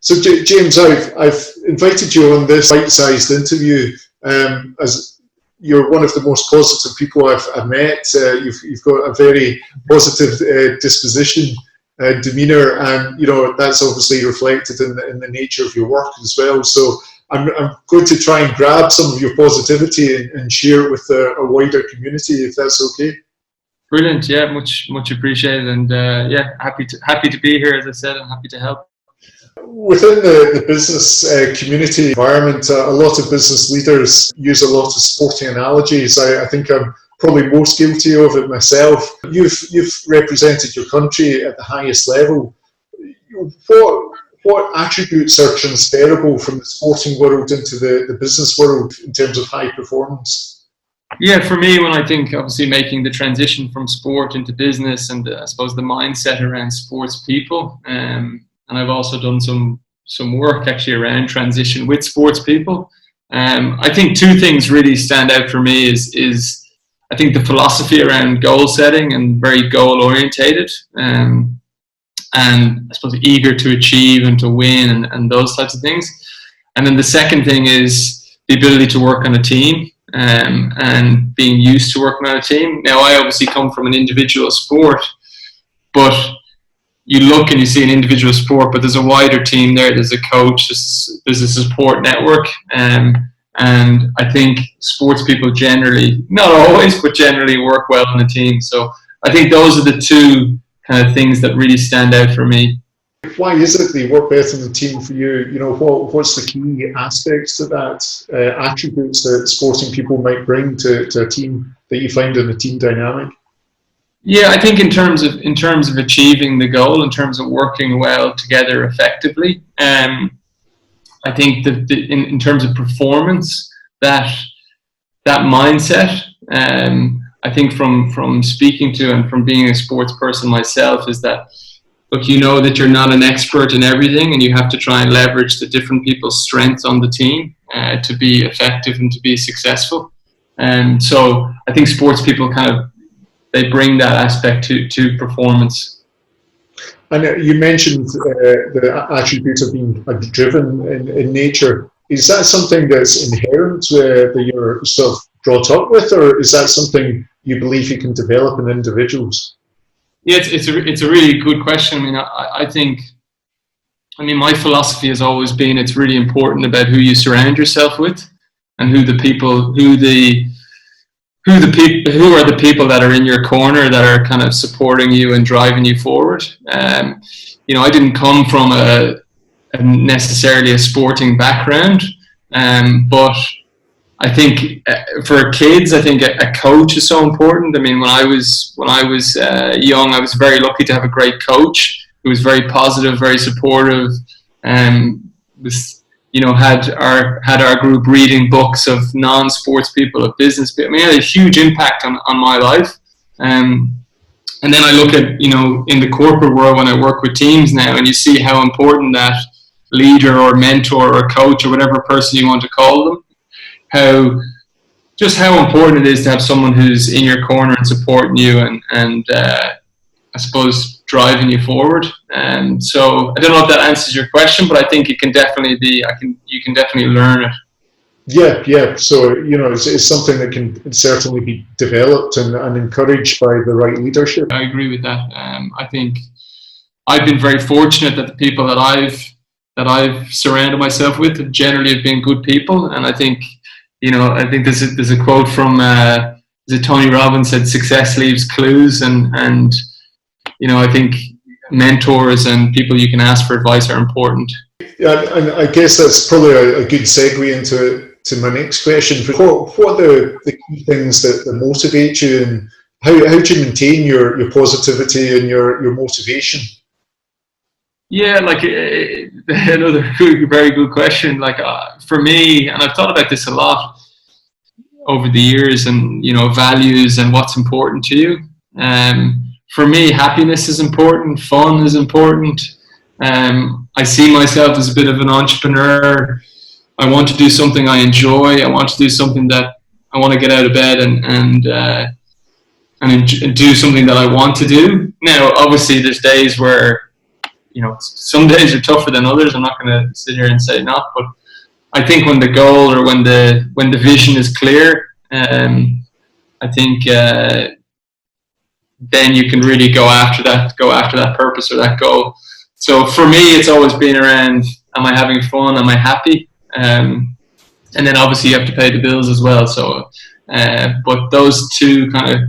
So James, I've invited you on this bite-sized interview as you're one of the most positive people I've met. You've got a very positive disposition, demeanour, and that's obviously reflected in the nature of your work as well. So I'm going to try and grab some of your positivity and share it with a wider community, if that's okay. Brilliant, yeah, much appreciated, and happy to be here. As I said, I'm happy to help. Within the business community environment, a lot of business leaders use a lot of sporting analogies. I think I'm probably most guilty of it myself. You've represented your country at the highest level. What attributes are transferable from the sporting world into the business world in terms of high performance? Yeah, for me, when I think obviously making the transition from sport into business, and I suppose the mindset around sports people, and I've also done some work actually around transition with sports people. I think two things really stand out for me is I think the philosophy around goal setting and very goal orientated, and I suppose eager to achieve and to win and those types of things. And then the second thing is the ability to work on a team, and being used to working on a team. Now, I obviously come from an individual sport, but you look and you see an individual sport, but there's a wider team there. There's a coach, there's a support network. And I think sports people generally, not always, but generally work well in a team. So I think those are the two kind of things that really stand out for me. Why is it they work better in the team for you? What's the key aspects to that, attributes that sporting people might bring to a team that you find in a team dynamic? Yeah, I think in terms of achieving the goal, in terms of working well together effectively, I think that in terms of performance, that mindset, I think from speaking to and from being a sports person myself, is that, look, that you're not an expert in everything, and you have to try and leverage the different people's strengths on the team to be effective and to be successful. And so I think sports people they bring that aspect to performance. And you mentioned the attributes of being driven in nature. Is that something that's inherent that you're sort of brought up with, or is that something you believe you can develop in individuals? Yeah, it's a really good question. I mean, I think my philosophy has always been it's really important about who you surround yourself with, and who are the people that are in your corner, that are kind of supporting you and driving you forward. I didn't come from necessarily a sporting background, but I think for kids, I think a coach is so important. I mean, when I was young, I was very lucky to have a great coach who was very positive, very supportive, had our group reading books of non-sports people, of business people. I mean, it had a huge impact on my life. And then I look at, in the corporate world when I work with teams now, and you see how important that leader or mentor or coach or whatever person you want to call them, how important it is to have someone who's in your corner and supporting you and I suppose driving you forward. And so I don't know if that answers your question, but I think it can definitely you can definitely learn it. Yeah. So, it's something that can certainly be developed and encouraged by the right leadership. I agree with that. I think I've been very fortunate that the people that I've surrounded myself with generally have been good people. And I think, there's a quote from Tony Robbins said, "Success leaves clues," and I think mentors and people you can ask for advice are important. Yeah, and I guess that's probably a good segue into my next question. What are the key things that motivate you, and how do you maintain your positivity and your motivation? Yeah, another very good question. For me, and I've thought about this a lot over the years, and values and what's important to you. For me, happiness is important. Fun is important. I see myself as a bit of an entrepreneur. I want to do something I enjoy. I want to do something that I want to get out of bed and do something that I want to do. Now, obviously, there's days where some days are tougher than others. I'm not going to sit here and say not, but I think when the goal or when the vision is clear, I think then you can really go after that purpose or that goal. So for me, it's always been around: am I having fun? Am I happy? And then obviously you have to pay the bills as well. So, but those two kind of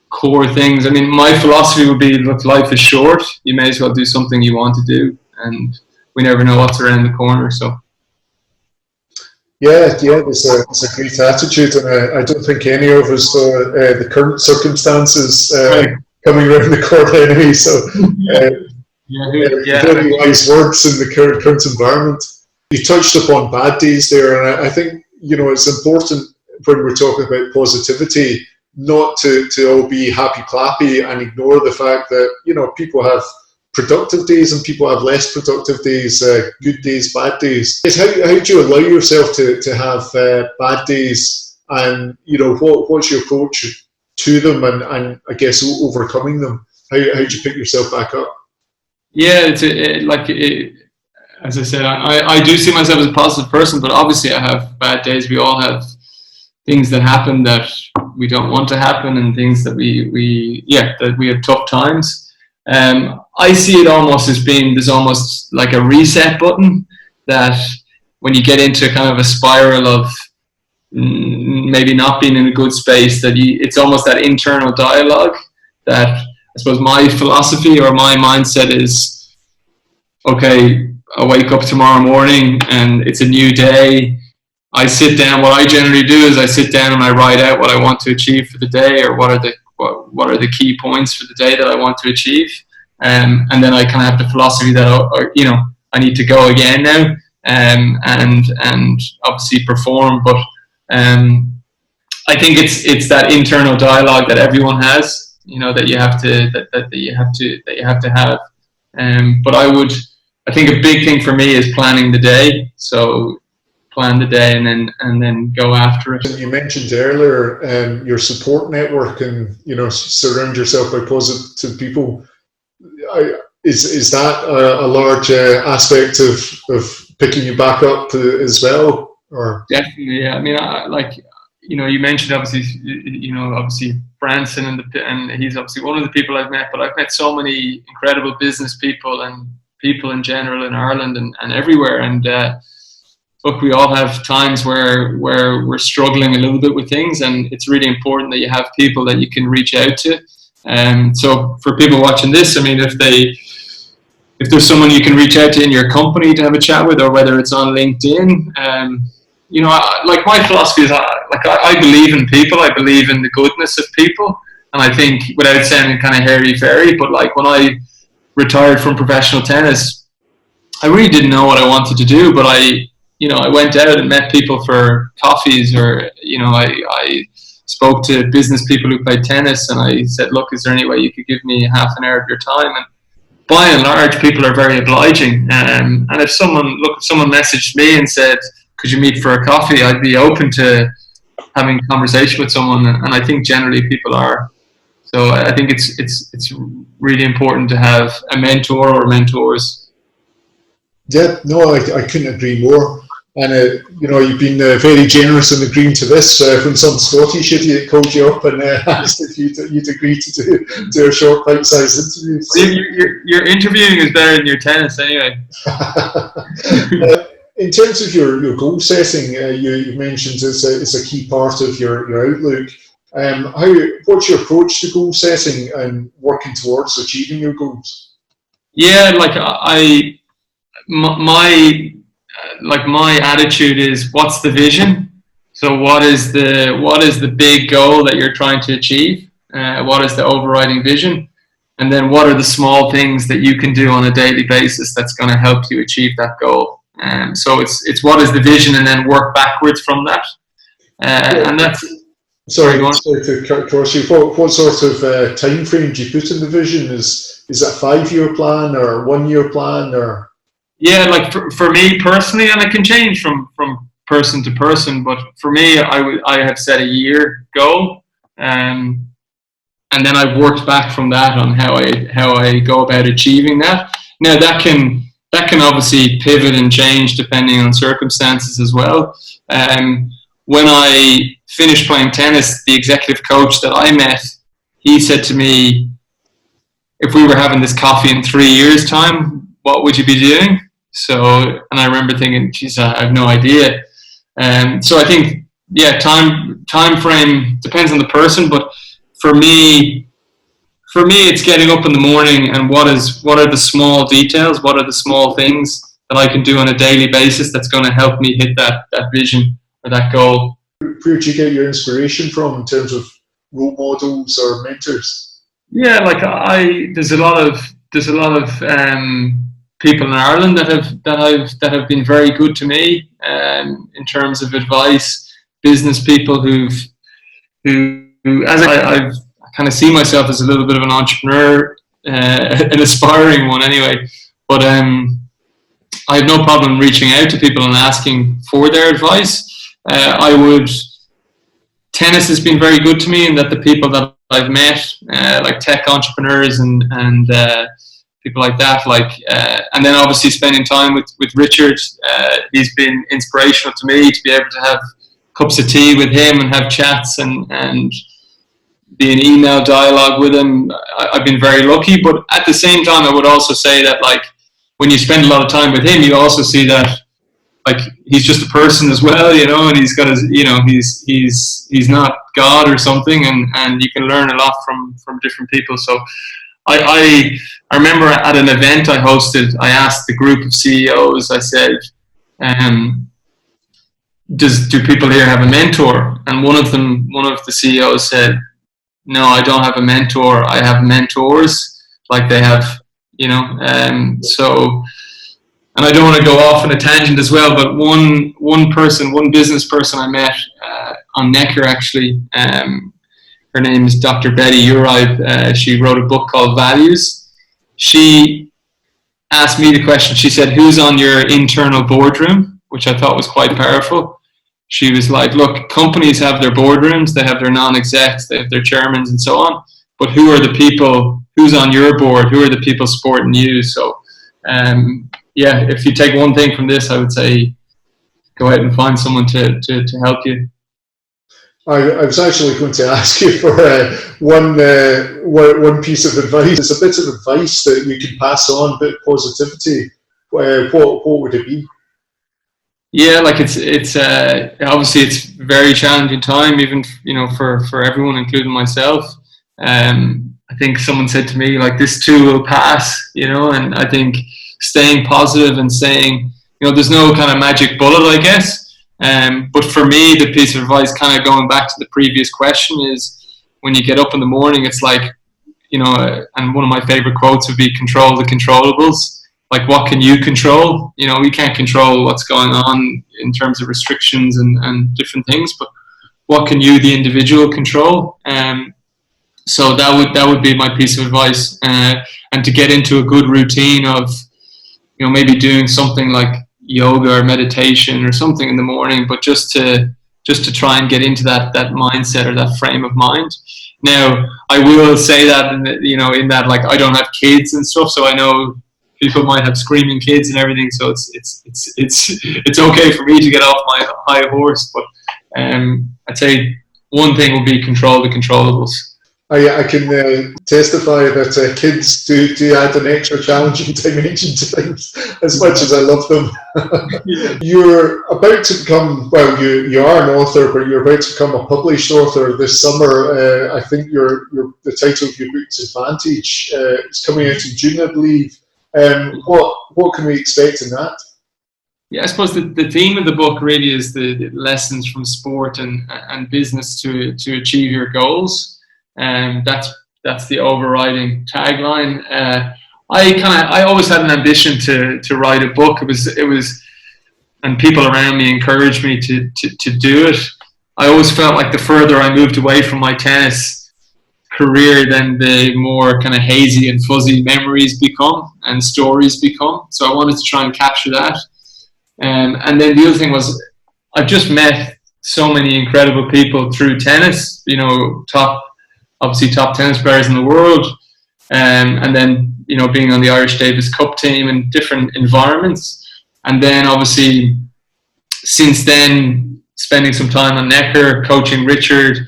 core things. I mean, my philosophy would be: look, life is short. You may as well do something you want to do, and we never know what's around the corner. So. Yeah, it's a great attitude, and I don't think any of us saw the current circumstances coming around the corner anyway. So, very wise words in the current environment. You touched upon bad days there, and I think it's important when we're talking about positivity not to all be happy clappy and ignore the fact that people have productive days and people have less productive days, good days, bad days. How do you allow yourself to have bad days, and what's your approach to them, and I guess overcoming them? How do you pick yourself back up? Yeah, as I said, I do see myself as a positive person, but obviously I have bad days. We all have things that happen that we don't want to happen, and things that we have tough times. I see it almost as being, there's almost like a reset button, that when you get into kind of a spiral of maybe not being in a good space, that it's almost that internal dialogue that I suppose my philosophy or my mindset is, okay, I wake up tomorrow morning and it's a new day. I sit down. What I generally do is I sit down and I write out what I want to achieve for the day, or what are the key points for the day that I want to achieve. And then I kind of have the philosophy that I need to go again now, and obviously perform. But I think it's that internal dialogue that everyone has, that you have to have. But I think a big thing for me is planning the day. So plan the day and then go after it. You mentioned earlier your support network, and surround yourself by positive people. Is that a large aspect of picking you back up as well? Or definitely, yeah. I mean, you mentioned obviously Branson, and he's obviously one of the people I've met. But I've met so many incredible business people and people in general in Ireland and everywhere. And look, we all have times where we're struggling a little bit with things, and it's really important that you have people that you can reach out to. So for people watching this, I mean, if there's someone you can reach out to in your company to have a chat with, or whether it's on LinkedIn, my philosophy is, I believe in people. I believe in the goodness of people, and I think, without sounding kind of hairy-fairy, but like when I retired from professional tennis, I really didn't know what I wanted to do, but I went out and met people for coffees, or I spoke to business people who played tennis, and I said, look, is there any way you could give me half an hour of your time? And by and large, people are very obliging. And if someone messaged me and said, could you meet for a coffee, I'd be open to having a conversation with someone. And I think generally people are. So I think it's really important to have a mentor or mentors. Yeah, no, I couldn't agree more. And you've been very generous in agreeing to this. When some Scottish idiot called you up and asked if you'd agree to do a short bite-sized interview. So. Your interviewing is better than your tennis, anyway. In terms of your goal setting, you mentioned it's a key part of your outlook. What's your approach to goal setting and working towards achieving your goals? Yeah, my attitude is, what's the vision? So what is the big goal that you're trying to achieve? What is the overriding vision? And then what are the small things that you can do on a daily basis that's going to help you achieve that goal? So it's what is the vision, and then work backwards from that. And that's... Sorry to cut across you. What sort of time frame do you put in the vision? Is it a 5-year plan or a 1-year plan, or? Yeah, like for me personally, and it can change from person to person, but for me, I have set a year goal, and then I've worked back from that on how I go about achieving that. Now that can obviously pivot and change depending on circumstances as well. When I finished playing tennis, the executive coach that I met, he said to me, if we were having this coffee in 3 years' time, what would you be doing? So, and I remember thinking, geez, I have no idea. So I think, yeah, time frame depends on the person, but for me, it's getting up in the morning and what are the small details, what are the small things that I can do on a daily basis that's going to help me hit that vision or that goal. Where do you get your inspiration from in terms of role models or mentors? Yeah, like there's a lot of people in Ireland that have been very good to me in terms of advice. Business people who as I kind of see myself as a little bit of an entrepreneur, an aspiring one anyway. But I have no problem reaching out to people and asking for their advice. Tennis has been very good to me in that the people that I've met, like tech entrepreneurs and people like that, and then obviously spending time with Richard, he's been inspirational to me to be able to have cups of tea with him and have chats and be in email dialogue with him. I've been very lucky, but at the same time, I would also say that like when you spend a lot of time with him, you also see that like he's just a person as well, and he's got his, he's not God or something, and you can learn a lot from different people. So I remember at an event I hosted, I asked the group of CEOs, I said, do people here have a mentor? And one of the CEOs said, no, I don't have a mentor. I have mentors, like they have, so, and I don't want to go off on a tangent as well, but one business person I met on Necker actually, her name is Dr. Betty Uribe. She wrote a book called Values. She asked me the question, she said, who's on your internal boardroom? Which I thought was quite powerful. She was like, look, companies have their boardrooms, they have their non-execs, they have their chairmans and so on, but who are the people, who's on your board, who are the people supporting you? So, yeah, if you take one thing from this, I would say go out and find someone to help you. I was actually going to ask you for one piece of advice. It's a bit of advice that you can pass on, a bit of positivity. What would it be? Yeah, like it's obviously it's a very challenging time, even for everyone, including myself. I think someone said to me like this too will pass, and I think staying positive and saying there's no kind of magic bullet, I guess. But for me, the piece of advice, kind of going back to the previous question, is when you get up in the morning, it's like and one of my favorite quotes would be control the controllables. Like, what can you control? We can't control what's going on in terms of restrictions and different things, but what can you, the individual, control? So that would be my piece of advice. And to get into a good routine of, maybe doing something like yoga or meditation or something in the morning, but just to try and get into that mindset or that frame of mind. Now, I will say that in that like I don't have kids and stuff, so I know people might have screaming kids and everything, so it's okay for me to get off my high horse. But I'd say one thing would be control the controllables. I can testify that kids do add an extra challenging dimension to things, as much as I love them. Yeah. You're about to become, well, you are an author, but you're about to become a published author this summer. I think the title of your book's Advantage. It's coming out in June, I believe. What can we expect in that? Yeah, I suppose the theme of the book really is the lessons from sport and business to achieve your goals. That's the overriding tagline. I always had an ambition to write a book. It was, and people around me encouraged me to do it. I always felt like the further I moved away from my tennis career, then the more kind of hazy and fuzzy memories become and stories become. So I wanted to try and capture that. And then the other thing was, I've just met so many incredible people through tennis. Top tennis players in the world, and then you know, being on the Irish Davis Cup team and different environments. And then obviously since then, spending some time on Necker, coaching Richard.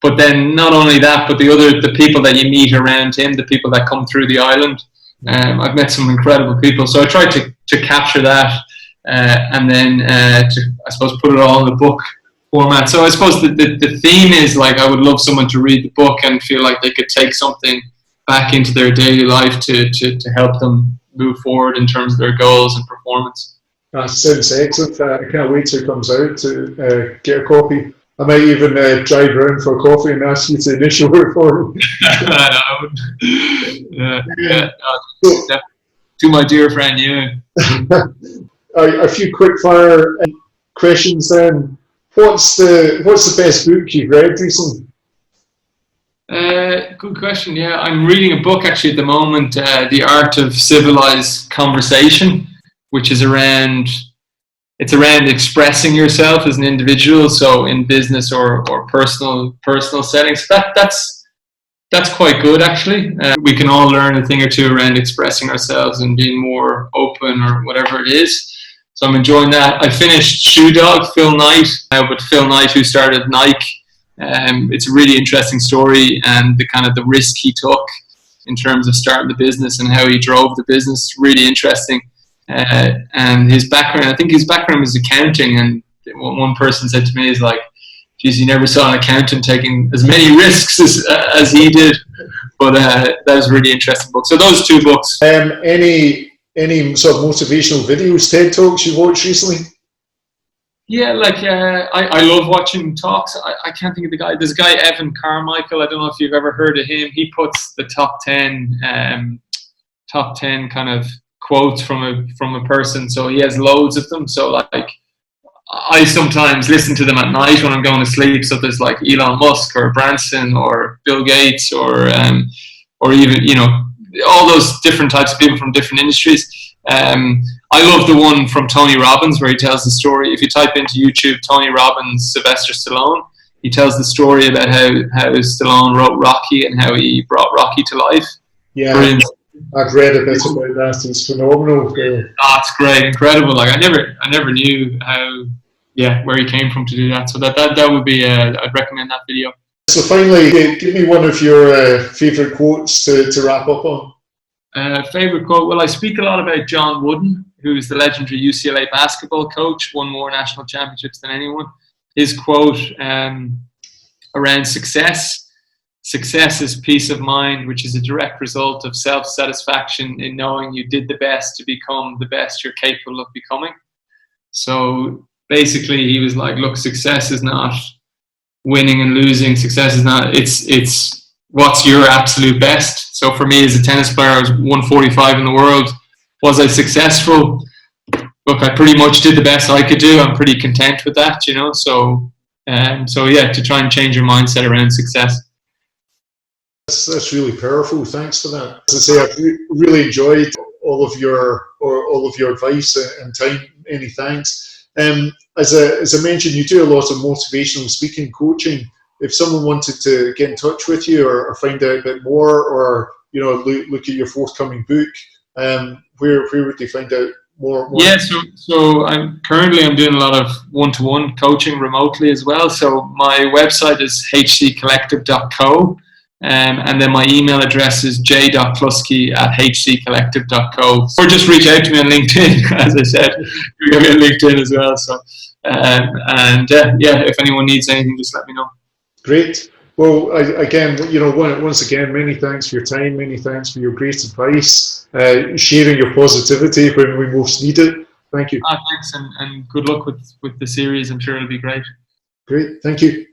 But then not only that, but the people that you meet around him, the people that come through the island. I've met some incredible people. So I tried to capture that and then to, I suppose, put it all in the book format. So I suppose the theme is like, I would love someone to read the book and feel like they could take something back into their daily life to help them move forward in terms of their goals and performance. That sounds excellent. I can't wait till it comes out to get a copy. I might even drive around for a coffee and ask you to initial it for me. To my dear friend, yeah. A few quick fire questions then. What's the best book you've read recently? Good question. Yeah, I'm reading a book actually at the moment, The Art of Civilised Conversation, which is around expressing yourself as an individual. So in business or personal settings, that's quite good actually. We can all learn a thing or two around expressing ourselves and being more open or whatever it is. So I'm enjoying that. I finished Shoedog, Phil Knight, but Phil Knight, who started Nike. It's a really interesting story and the risk he took in terms of starting the business and how he drove the business. Really interesting. And his background, I think his background was accounting, and one person said to me is like, geez, you never saw an accountant taking as many risks as he did. But that was a really interesting book. So those two books. Any sort of motivational videos, TED Talks you watched recently? Yeah, I love watching talks. I can't think of the guy. There's a guy, Evan Carmichael. I don't know if you've ever heard of him. He puts the top 10 kind of quotes from a person. So he has loads of them. So like I sometimes listen to them at night when I'm going to sleep. So there's like Elon Musk or Branson or Bill Gates or even, you know, all those different types of people from different industries. I love the one from Tony Robbins where he tells the story. If you type into YouTube, Tony Robbins, Sylvester Stallone, he tells the story about how Stallone wrote Rocky and how he brought Rocky to life. Yeah, I've read a bit about that. It's phenomenal. Oh, it's great, incredible. Like I never knew where he came from to do that. So that would be I'd recommend that video. So finally, give me one of your favourite quotes to wrap up on. Favourite quote? Well, I speak a lot about John Wooden, who's the legendary UCLA basketball coach, won more national championships than anyone. His quote around success: "Success is peace of mind, which is a direct result of self-satisfaction in knowing you did the best to become the best you're capable of becoming." So basically, he was like, "Look, success is not winning and losing. Success is not. It's what's your absolute best." So for me as a tennis player, I was 145 in the world. Was I successful? Look, I pretty much did the best I could do. I'm pretty content with that, you know. So yeah, to try and change your mindset around success. That's really powerful. Thanks for that. As I say, I've really enjoyed all of your advice and time. Many thanks. As I mentioned, you do a lot of motivational speaking coaching. If someone wanted to get in touch with you or find out a bit more, or you know, look at your forthcoming book, where would they find out more? Yeah, so I'm doing a lot of one-to-one coaching remotely as well. So my website is hccollective.co, and then my email address is j.cluskey@hccollective.co. Or just reach out to me on LinkedIn, as I said. We're on LinkedIn as well. So if anyone needs anything, just let me know. Great. Well, once again, many thanks for your time. Many thanks for your great advice, sharing your positivity when we most need it. Thank you. Thanks, and good luck with the series. I'm sure it'll be great. Great. Thank you.